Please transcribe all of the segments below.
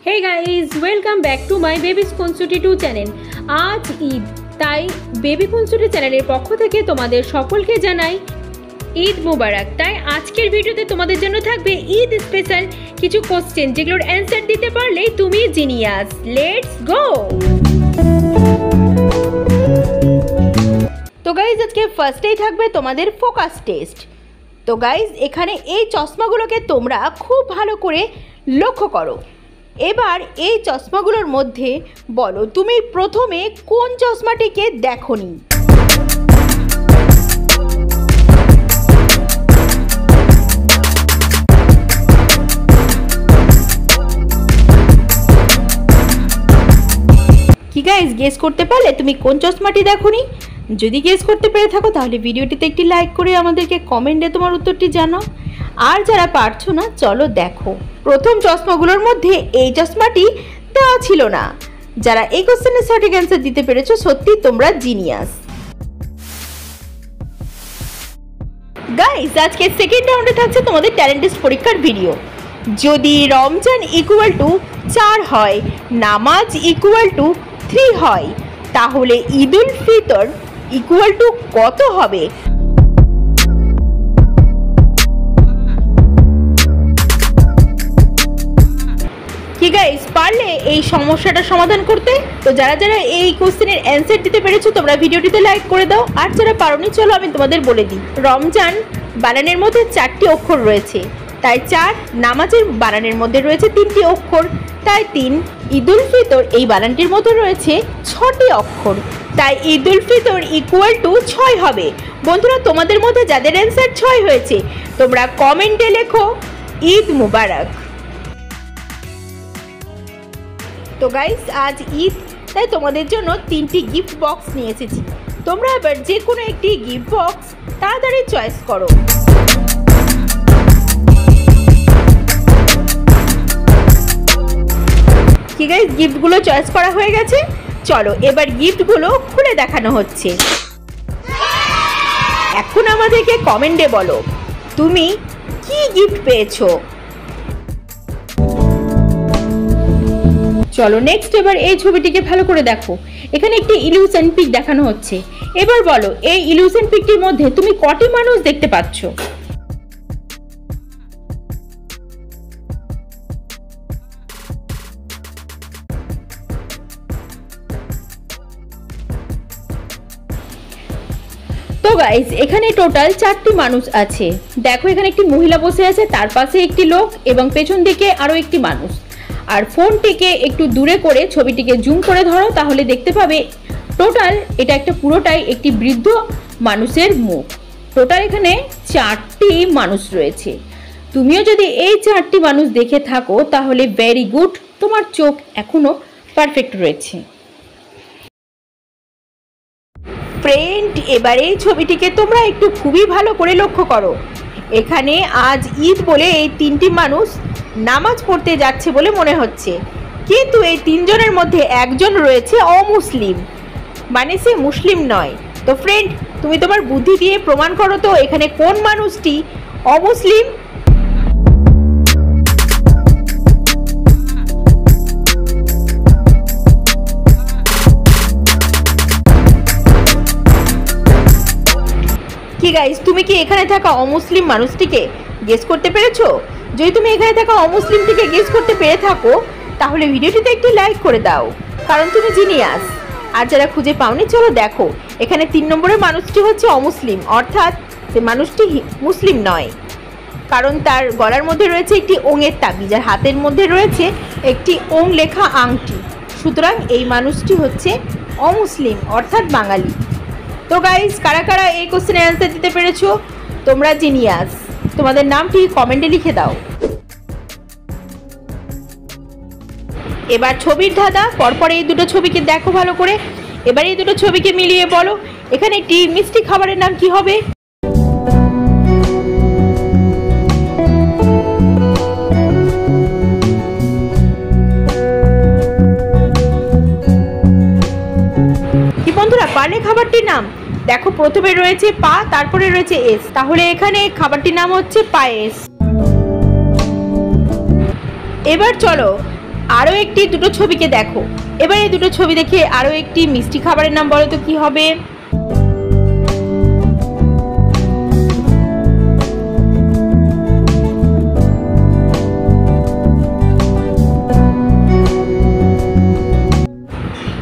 Hey guys, welcome back to my Baby's Khunsuti 2 channel. আজ ঈদ, তাই baby খুনসুটি চ্যানেলের পক্ষ থেকে তোমাদের সকলকে জানাই ঈদ মোবারক। তাই আজকের ভিডিওতে তোমাদের জন্য থাকবে ঈদ স্পেশাল কিছু কোশ্চেন, যেগুলোর অ্যান্সার দিতে পারলেই তুমি জিনিয়াস। Let's go. তো গাইজ, আজকে ফার্স্টেই থাকবে তোমাদের ফোকাস টেস্ট। তো গাইজ, এখানে এই চশমাগুলোকে তোমরা খুব ভালো করে লক্ষ্য করো। এবার এই চশমাগুলোর মধ্যে বলো তুমি প্রথমে কোন চশমাটিকে দেখোনি। কি গাইস, গেস করতে পারলে তুমি কোন চশমাটি দেখোনি? যদি গেস করতে পেরে থাকো তাহলে ভিডিওটিতে একটি লাইক করে আমাদেরকে কমেন্টে তোমার উত্তরটি জানাও। আর যারা পারছো না, চলো দেখো। প্রথম চশমাগুলোর মধ্যে এই চশমাটি দেওয়া ছিল না। যারা এই কোশ্চেনের সঠিক অ্যান্সার দিতে পেরেছো, সত্যি তোমরা জিনিয়াস। গাইস, আজকে সেকেন্ড রাউন্ডে থাকছে তোমাদের ট্যালেন্ট টেস্ট পরীক্ষার ভিডিও। যদি রমজান ইকুয়াল টু 4 হয়, নামাজ ইকুয়াল টু 3 হয়, তাহলে ঈদুল ফিতর ইকুয়াল টু কত হবে? কি গাইস, পারলে এই সমস্যাটা সমাধান করতে? তো যারা যারা এই কোশ্চেনের অ্যান্সার দিতে পেরেছো, তোমরা ভিডিওটিতে লাইক করে দাও। আর যারা পারোনি, চলো আমি তোমাদের বলে দিই। রমজান বানানের মধ্যে 4টি অক্ষর রয়েছে, তাই 4। নামাজের বানানের মধ্যে রয়েছে 3টি অক্ষর, তাই 3। ঈদুল ফিতর এই বানানটির মধ্যে রয়েছে 6টি অক্ষর, তাই ঈদুল ফিতর ইকুয়াল টু 6 হবে। বন্ধুরা, তোমাদের মধ্যে যাদের অ্যান্সার 6 হয়েছে, তোমরা কমেন্টে লেখো ঈদ মুবারক। তো গাইস, আজ ঈদ, তাই তোমাদের জন্য 3টি গিফট বক্স নিয়ে এসেছি। তোমরা এবার যে কোনো একটি গিফট বক্স তাড়াতাড়ি চয়েস করো। কি গাইস, গিফটগুলো চয়েস করা হয়ে গেছে। চলো এবার গিফটগুলো খুলে দেখানো হচ্ছে। এখন আমাদেরকে কমেন্টে বলো তুমি কি গিফট পেয়েছো। চলো নেক্সট, এবার এই ছবিটিকে ভালো করে দেখো। এখানে একটি ইলিউশন পিক দেখানো হচ্ছে। এবার বলো এই ইলিউশন পিকটির মধ্যে তুমি কটি মানুষ দেখতে পাচ্ছ? তো গাইস, এখানে টোটাল 4টি মানুষ আছে। দেখো, এখানে একটি মহিলা বসে আছে, তার পাশে একটি লোক এবং পেছন দিকে আরো একটি মানুষ। আর ফোনটিকে একটু দূরে করে ছবিটিকে জুম করে ধরো, তাহলে দেখতে পাবে টোটাল এটা একটা পুরোটাই একটি বৃদ্ধ মানুষের মুখ। টোটাল এখানে 4টি মানুষ রয়েছে। তুমিও যদি এই 4টি মানুষ দেখে থাকো, তাহলে ভেরি গুড, তোমার চোখ এখনো পারফেক্ট রয়েছে। ফ্রেন্ড, এবার এই ছবিটিকে তোমরা একটু খুবই ভালো করে লক্ষ্য করো। এখানে আজ ঈদ বলে এই 3টি মানুষ নামাজ পড়তে যাচ্ছে বলে মনে হচ্ছে, কিন্তু এই 3 জনের মধ্যে একজন রয়েছে অমুসলিম, মানে সে মুসলিম নয়। তো ফ্রেন্ড, তুমি তোমার বুদ্ধি দিয়ে প্রমাণ করো তো এখানে কোন মানুষটি অমুসলিম। কি গাইস, তুমি কি এখানে থাকা অমুসলিম মানুষটিকে গেস করতে পেরেছো? যদি তুমি এখানে থাকা অমুসলিমটিকে গেস করতে পেরে থাকো, তাহলে ভিডিওটিতে একটি লাইক করে দাও, কারণ তুমি জিনিয়াস। আর যারা খুঁজে পাওনি, চলো দেখো। এখানে 3 নম্বরের মানুষটি হচ্ছে অমুসলিম, অর্থাৎ সে মানুষটি মুসলিম নয়, কারণ তার গলার মধ্যে রয়েছে একটি ওঙের তাবিজ, আর হাতের মধ্যে রয়েছে একটি ওং লেখা আংটি। সুতরাং এই মানুষটি হচ্ছে অমুসলিম, অর্থাৎ বাঙালি। তো গাইস, কারা কারা এই কোশ্চেনের অ্যান্সার দিতে পেরেছো? তোমরা জিনিয়াস। তোমাদের নামটি কমেন্টে লিখে দাও। এবার ছবির ধাঁধা, পরপর এই দুটো ছবিকে দেখো ভালো করে। এবার এই দুটো ছবিকে মিলিয়ে বলো এখানে একটি মিষ্টি খাবারের নাম কি হবে? কি বন্ধুরা, পারলে খাবারটির নাম? দেখো, প্রথমে রয়েছে পা, তারপরে রয়েছে এস, তাহলে এখানে খাবারটির নাম হচ্ছে পায়েস। এবার চলো আরও একটি দুটো ছবিকে দেখো। এবার এই দুটো ছবি দেখে আরও একটি মিষ্টি খাবারের নাম বলো তো কি হবে?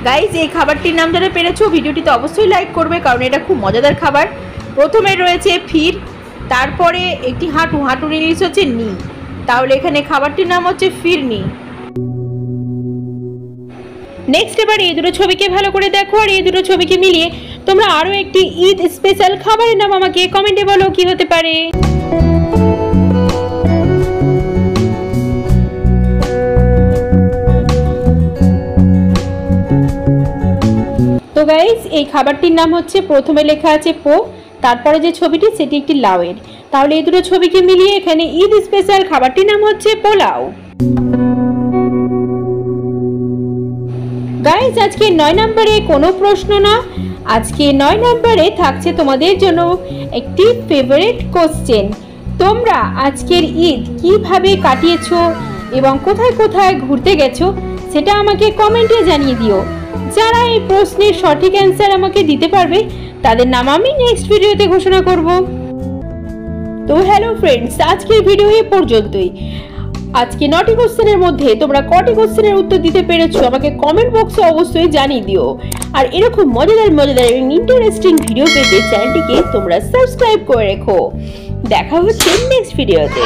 গাইজ, এই খাবারটির নাম যারা পেরেছো ভিডিওটিতে অবশ্যই লাইক করবে, কারণ এটা খুব মজাদার খাবার। প্রথমে রয়েছে ফির, তারপরে একটি হাঁটু, হাঁটুর ইংলিশ হচ্ছে নি, তাহলে এখানে খাবারটির নাম হচ্ছে ফিরনি। নেক্সট এবার এই দুটো ছবিকে ভালো করে দেখো, আর এই দুটো ছবিকে মিলিয়ে তোমরা আরও একটি ঈদ স্পেশাল খাবারের নাম আমাকে কমেন্টে বলো কি হতে পারে। তো গাইস, এই খাবারটির নাম হচ্ছে, প্রথমে লেখা আছে পো, তারপরে যে ছবিটি সেটি একটি লাউয়ের, তাহলে এই দুটো ছবিকে মিলিয়ে এখানে ঈদ স্পেশাল খাবারটির নাম হচ্ছে পোলাও। গাইস, আজকে 9 নম্বরে কোনো প্রশ্ন না, আজকে 9 নম্বরে থাকছে তোমাদের জন্য একটি ফেভারিট কোশ্চেন। তোমরা আজকের ঈদ কিভাবে কাটিয়েছো এবং কোথায় কোথায় ঘুরতে গেছো সেটা আমাকে কমেন্টে জানিয়ে দিও। যারা এই প্রশ্নের সঠিক অ্যান্সার আমাকে দিতে পারবে তাদের নাম আমি নেক্সট ভিডিওতে ঘোষণা করব। তো হ্যালো ফ্রেন্ডস, আজকের ভিডিও এ পর্যন্তই। আজকে 9টি কোশ্চেনের মধ্যে তোমরা কটি কোশ্চেনের উত্তর দিতে পেরেছো আমাকে কমেন্ট বক্সে অবশ্যই জানিয়ে দিও। আর এরকম মজাদার মজাদার এবং ইন্টারেস্টিং ভিডিও পেতে চ্যানেলটিকে তোমরা সাবস্ক্রাইব করে রেখো। দেখা হচ্ছে নেক্সট ভিডিওতে।